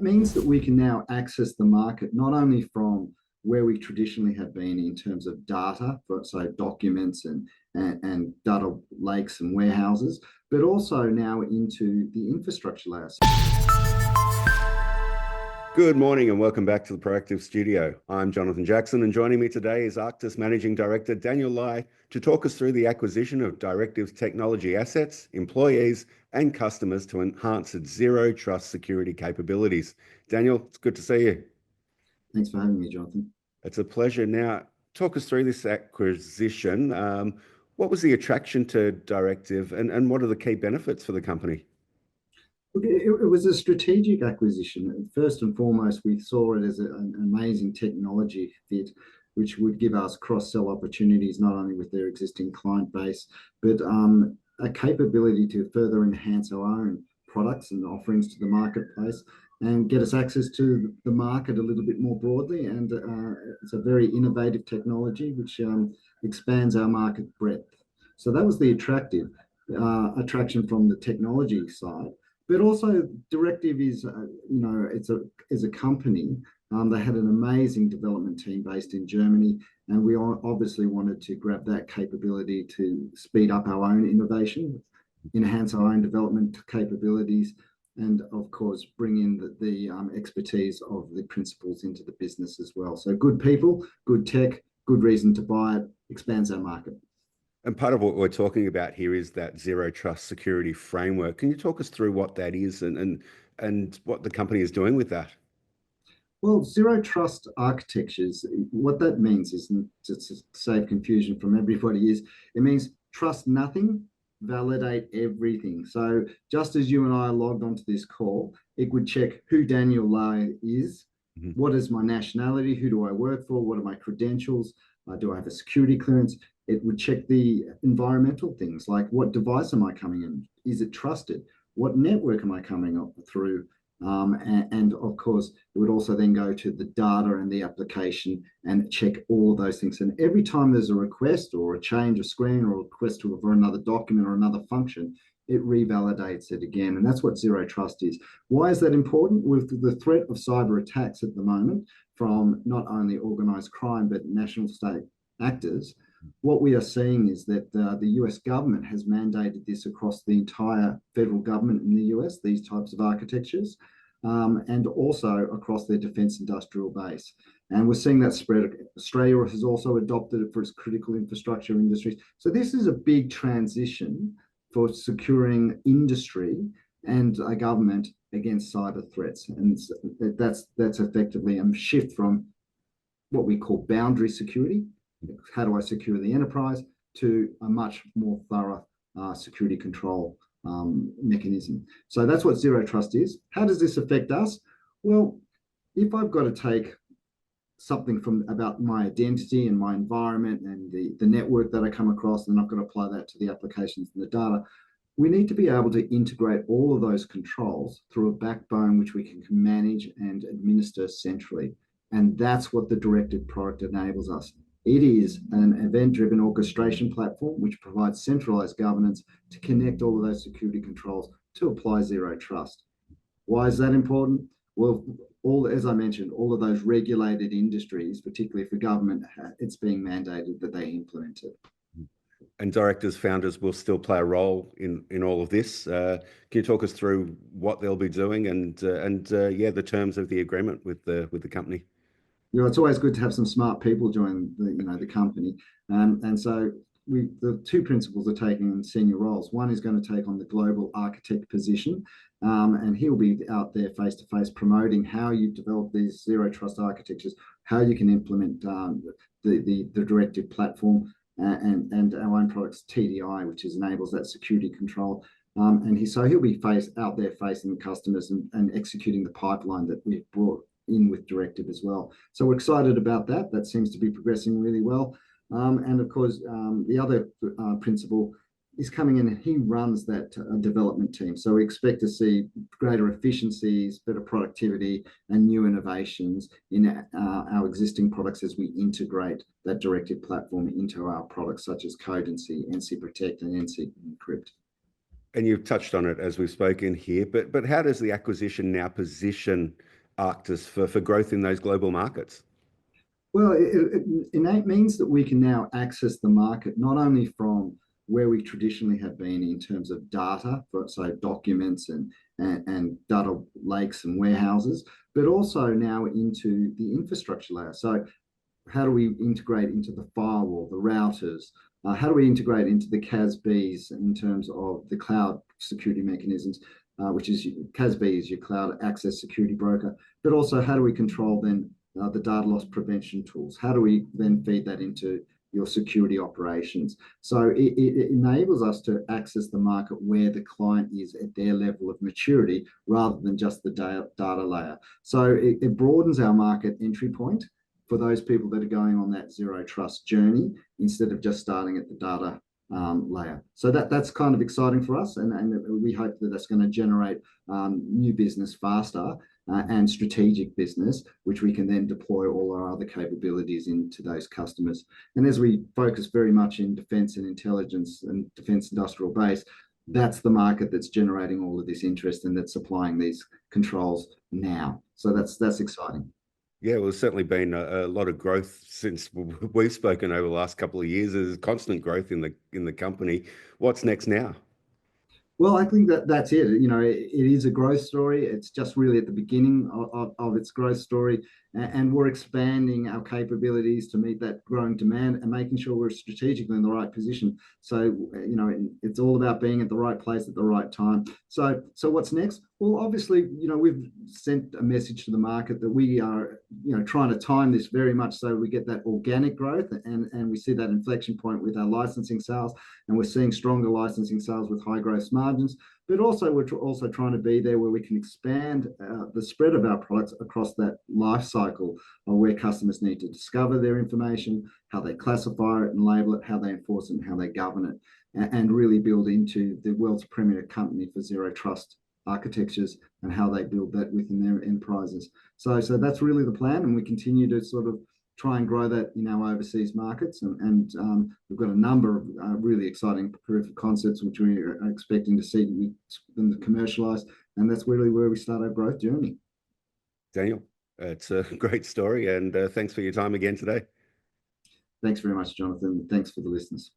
means that we can now access the market not only from where we traditionally have been in terms of data, so documents and data lakes and warehouses, but also now into the infrastructure layer. Good morning and welcome back to the Proactive Studio. I'm Jonathan Jackson, and joining me today is archTIS Managing Director Daniel Lai to talk us through the acquisition of Direktiv's technology assets, employees and customers to enhance its zero trust security capabilities. Daniel, it's good to see you. Thanks for having me, Jonathan. It's a pleasure. Now, talk us through this acquisition. What was the attraction to Direktiv and what are the key benefits for the company? Look, it was a strategic acquisition. First and foremost, we saw it as an amazing technology fit, which would give us cross-sell opportunities, not only with their existing client base, but a capability to further enhance our own products and offerings to the marketplace and get us access to the market a little bit more broadly. And it's a very innovative technology, which expands our market breadth. So that was the attraction from the technology side. But also, Direktiv is, it's a company. They had an amazing development team based in Germany, and we obviously wanted to grab that capability to speed up our own innovation, enhance our own development capabilities, and of course, bring in the expertise of the principals into the business as well. So good people, good tech, good reason to buy it, expands our market. And part of what we're talking about here is that zero trust security framework. Can you talk us through what that is and what the company is doing with that? Well, zero trust architectures, what that means is, just to save confusion from everybody, is it means trust nothing, validate everything. So just as you and I are logged onto this call, it would check who Daniel Lai is, what is my nationality, who do I work for, what are my credentials, do I have a security clearance? It would check the environmental things like what device am I coming in? Is it trusted? What network am I coming up through? And of course, it would also then go to the data and the application and check all of those things. And every time there's a request or a change of screen or a request for another document or another function, it revalidates it again. And that's what zero trust is. Why is that important? With the threat of cyber attacks at the moment from not only organized crime, but national state actors, what we are seeing is that the US government has mandated this across the entire federal government in the US, these types of architectures, and also across their defense industrial base. And we're seeing that spread. Australia has also adopted it for its critical infrastructure industries. So this is a big transition for securing industry and a government against cyber threats. And that's effectively a shift from what we call boundary security, how do I secure the enterprise, to a much more thorough security control mechanism. So that's what zero trust is. How does this affect us? Well, if I've got to take something about my identity and my environment and the network that I come across, and I've got to apply that to the applications and the data, we need to be able to integrate all of those controls through a backbone which we can manage and administer centrally. And that's what the Direktiv product enables us. It is an event-driven orchestration platform which provides centralized governance to connect all of those security controls to apply zero trust. Why is that important? Well, as I mentioned, all of those regulated industries, particularly for government, it's being mandated that they implement it. And Direktiv's founders will still play a role in all of this. Can you talk us through what they'll be doing and the terms of the agreement with the company? It's always good to have some smart people join the company, and so the two principals are taking on senior roles. One is going to take on the global architect position, and he'll be out there face to face promoting how you develop these zero trust architectures, how you can implement the Direktiv platform and our own products, TDI, which enables that security control. So he'll be out there facing the customers and executing the pipeline that we've brought in with Direktiv as well. So we're excited about that. That seems to be progressing really well. And of course, the other principal is coming in and he runs that development team. So we expect to see greater efficiencies, better productivity, and new innovations in our existing products as we integrate that Direktiv platform into our products such as Codency, NC Protect, and NC Encrypt. And you've touched on it as we've spoken here, but how does the acquisition now position archTIS for growth in those global markets? Well, it means that we can now access the market not only from where we traditionally have been in terms of data, so documents and data lakes and warehouses, but also now into the infrastructure layer. So how do we integrate into the firewall, the routers? How do we integrate into the CASBs in terms of the cloud security mechanisms, which is CASB is your cloud access security broker, but also how do we control then the data loss prevention tools? How do we then feed that into your security operations? So it enables us to access the market where the client is at their level of maturity rather than just the data layer. So it broadens our market entry point for those people that are going on that zero trust journey instead of just starting at the data layer. So that's kind of exciting for us, and we hope that that's going to generate new business faster and strategic business, which we can then deploy all our other capabilities into those customers. And as we focus very much in defence and intelligence and defence industrial base, that's the market that's generating all of this interest and that's supplying these controls now. So that's exciting. Yeah, well, there's certainly been a lot of growth since we've spoken over the last couple of years. There's constant growth in the company. What's next now? Well, I think that's it. It is a growth story. It's just really at the beginning of its growth story. And we're expanding our capabilities to meet that growing demand and making sure we're strategically in the right position. So, it's all about being at the right place at the right time. So what's next? Well, obviously, we've sent a message to the market that we are, trying to time this very much so we get that organic growth and we see that inflection point with our licensing sales, and we're seeing stronger licensing sales with high gross margins. But also, we're also trying to be there where we can expand the spread of our products across that life cycle of where customers need to discover their information, how they classify it and label it, how they enforce it, and how they govern it, and really build into the world's premier company for zero trust architectures and how they build that within their enterprises. So that's really the plan, and we continue to sort of try and grow that in our overseas markets. And we've got a number of really exciting proof of concepts, which we are expecting to see them commercialize. And that's really where we start our growth journey. Daniel, it's a great story. And thanks for your time again today. Thanks very much, Jonathan. Thanks for the listeners.